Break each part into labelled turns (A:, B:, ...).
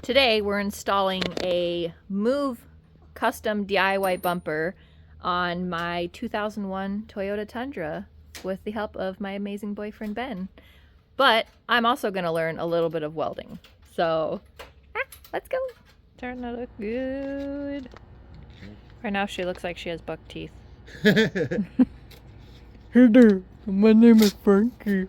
A: Today we're installing a Move custom DIY bumper on my 2001 Toyota Tundra with the help of my amazing boyfriend Ben. But I'm also going to learn a little bit of welding. So, let's go. Starting to look good. Right now she looks like she has buck teeth.
B: Hey there, my name is Frankie.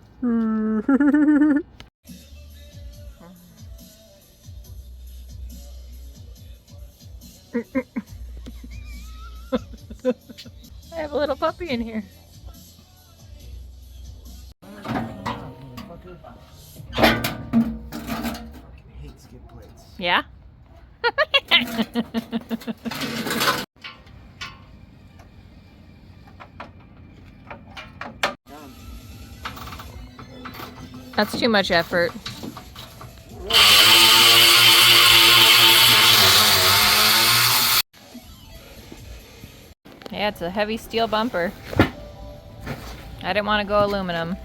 A: I have a little puppy in here.
B: Hate skid plates.
A: Yeah? That's too much effort. Yeah, it's a heavy steel bumper. I didn't want to go aluminum.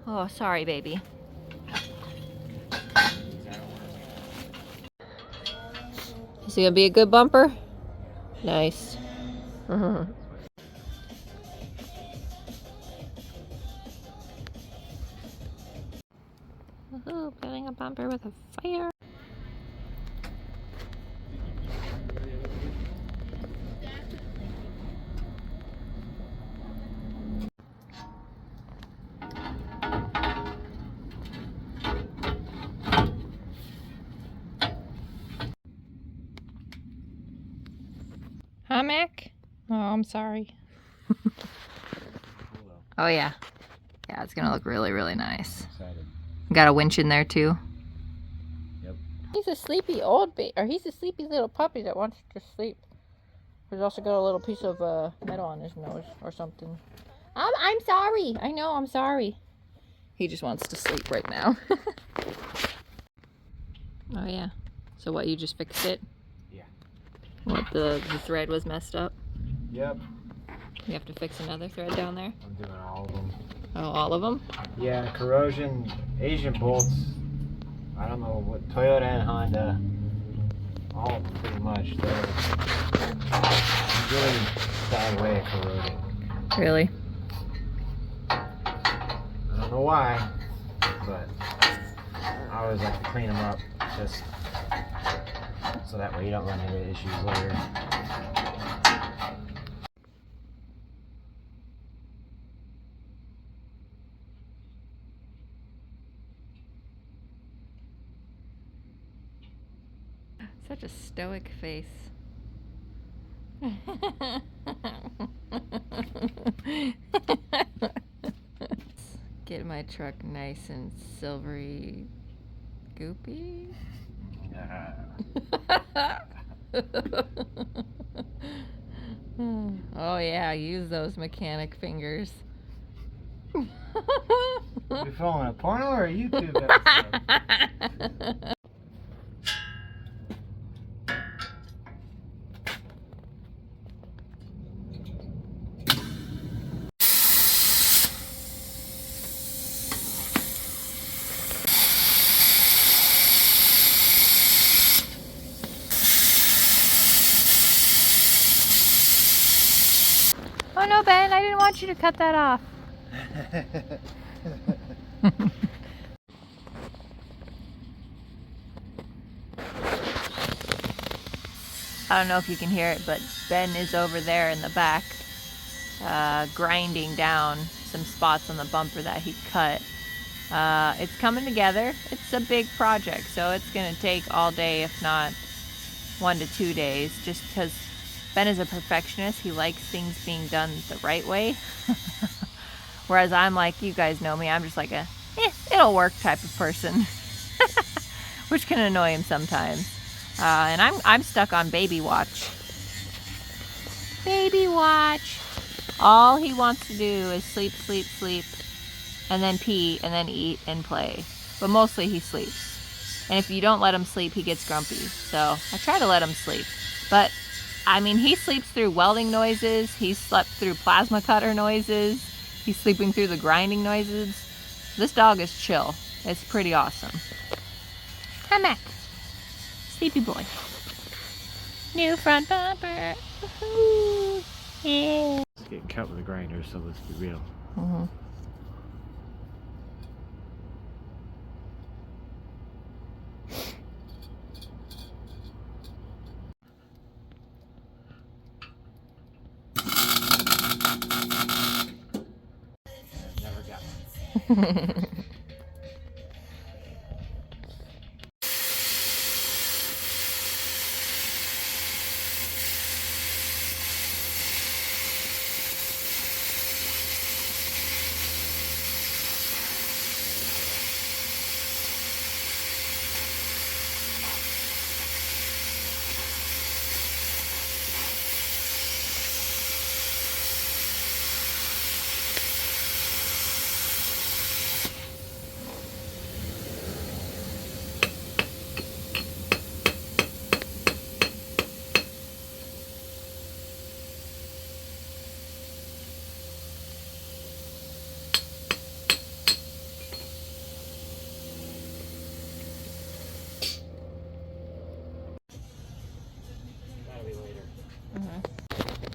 A: Oh, sorry, baby. Is it gonna be a good bumper? Nice. Ooh, building a bumper with a fire. Huh, Mac? Oh, I'm sorry. Oh, yeah. Yeah, it's gonna look really, really nice.
B: Excited.
A: Got a winch in there, too.
B: Yep.
A: He's a sleepy old or he's a sleepy little puppy that wants to sleep. He's also got a little piece of metal on his nose or something. I'm sorry. I know, I'm sorry. He just wants to sleep right now. Oh, yeah. So what, you just fixed it?
B: Yeah.
A: What, the thread was messed up?
B: Yep.
A: You have to fix another thread down there?
B: I'm doing all of them.
A: Oh, all of them?
B: Yeah, corrosion, Asian bolts. I don't know what, Toyota and Honda. All of them pretty much. They're really bad way of corroding.
A: Really?
B: I don't know why, but I always like to clean them up just so that way you don't run into issues later.
A: Such a stoic face. Get my truck nice and silvery goopy. Oh yeah, use those mechanic fingers.
B: You filming a porno or a YouTube episode?
A: Oh no, Ben, I didn't want you to cut that off. I don't know if you can hear it, but Ben is over there in the back grinding down some spots on the bumper that he cut. It's coming together. It's a big project, so it's going to take all day, if not 1 to 2 days, just because Ben is a perfectionist. He likes things being done the right way. Whereas I'm like, you guys know me, I'm just like it'll work type of person. Which can annoy him sometimes. And I'm stuck on baby watch. Baby watch. All he wants to do is sleep, sleep, sleep, and then pee, and then eat and play. But mostly he sleeps. And if you don't let him sleep, he gets grumpy. So I try to let him sleep. But I mean, he sleeps through welding noises. He slept through plasma cutter noises. He's sleeping through the grinding noises. This dog is chill. It's pretty awesome. Hi, Mac. Sleepy boy. New front bumper. Woohoo! Yeah.
B: It's getting cut with a grinder, so let's be real.
A: Mm-hmm.
B: Never got one.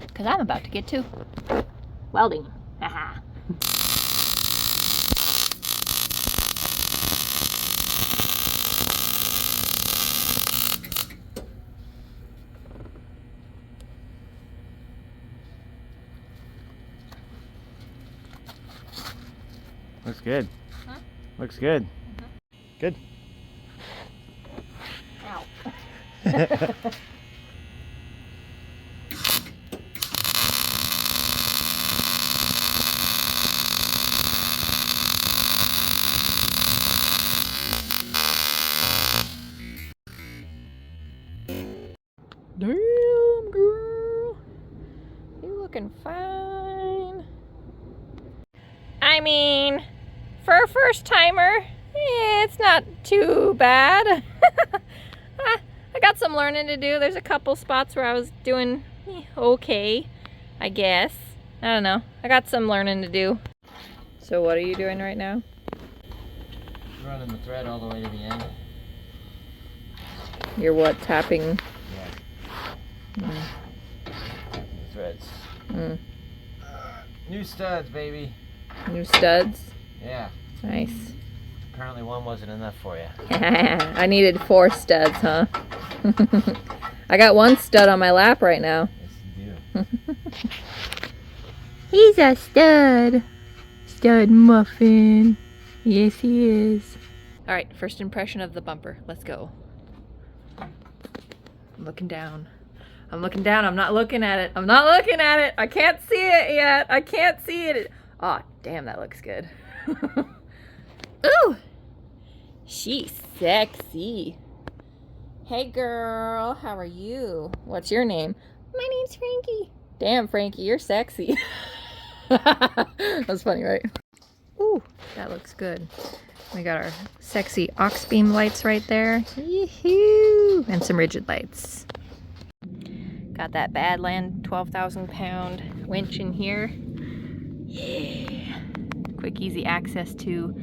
A: Because I'm about to get to welding. Haha.
B: Looks good.
A: Huh?
B: Looks good. Good.
A: Ow. Damn, girl. You looking fine. I mean, for a first timer, it's not too bad. I got some learning to do. There's a couple spots where I was doing okay, I guess. I don't know. I got some learning to do. So what are you doing right now?
B: Running the thread all the way to the end.
A: You're what, tapping?
B: Yeah. Tapping the threads.
A: Mm.
B: New studs, baby.
A: New studs?
B: Yeah.
A: Nice.
B: Apparently one wasn't enough for you.
A: I needed 4 studs, huh? I got 1 stud on my lap right now.
B: Yes, you do.
A: He's a stud. Stud muffin. Yes, he is. All right, first impression of the bumper. Let's go. I'm looking down. I'm looking down. I'm not looking at it. I'm not looking at it. I can't see it yet. I can't see it. Oh, damn, that looks good. Ooh, she's sexy. Hey, girl. How are you? What's your name? My name's Frankie. Damn, Frankie, you're sexy. That's funny, right? Ooh, that looks good. We got our sexy aux beam lights right there. Yee-hoo! And some rigid lights. Got that Badland 12,000 pound winch in here. Yeah. Quick, easy access to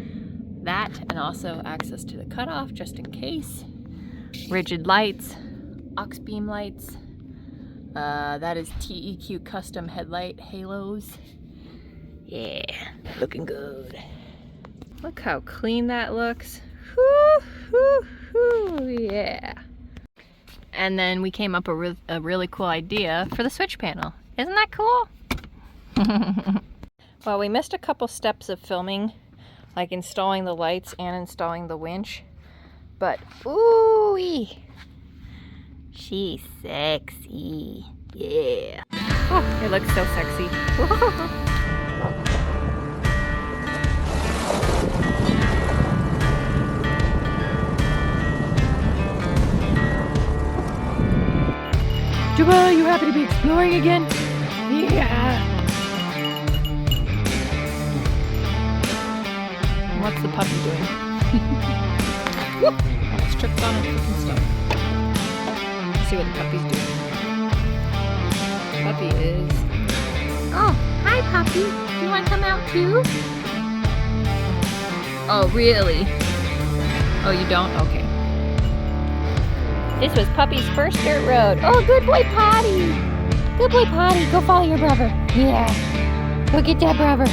A: that and also access to the cutoff just in case. Rigid lights, aux beam lights. That is TEQ custom headlight halos. Yeah, looking good. Look how clean that looks. Whoo, whoo, whoo, yeah. And then we came up with a really cool idea for the switch panel. Isn't that cool? Well, we missed a couple steps of filming, like installing the lights and installing the winch. But, ooh-wee, she's sexy. Yeah. Oh, it looks so sexy. Juba, you happy to be exploring again? Yeah. What's the puppy doing? Whoop! Almost tripped on it and stuff. Let's see what the puppy's doing. Puppy is. Oh, hi, Puppy. You want to come out too? Oh, really? Oh, you don't? Okay. This was Puppy's first dirt road. Oh, good boy, Potty. Good boy, Potty. Go follow your brother. Yeah. Go get that brother.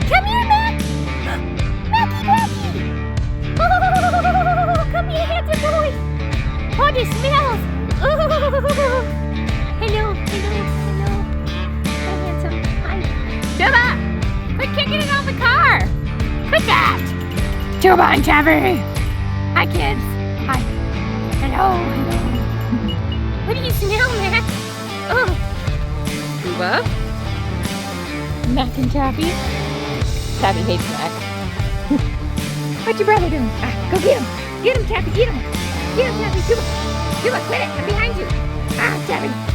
A: Come here, Mac. Macky. Oh, come here, handsome boy. Oh, this smells. Oh. Hello. Hi, handsome. Hi. Tuba, quit kicking it on the car. Quit that. Tuba and Chevy. Hi, kids. Hi. Hello. What do you smell, Mac? Oh. Tuba. Mac and Taffy. Taffy hates Mac. What's your brother doing? Go get him. Get him, Taffy. Get him. Get him, Taffy. Tuba. Tuba, quit it. I'm behind you. Taffy.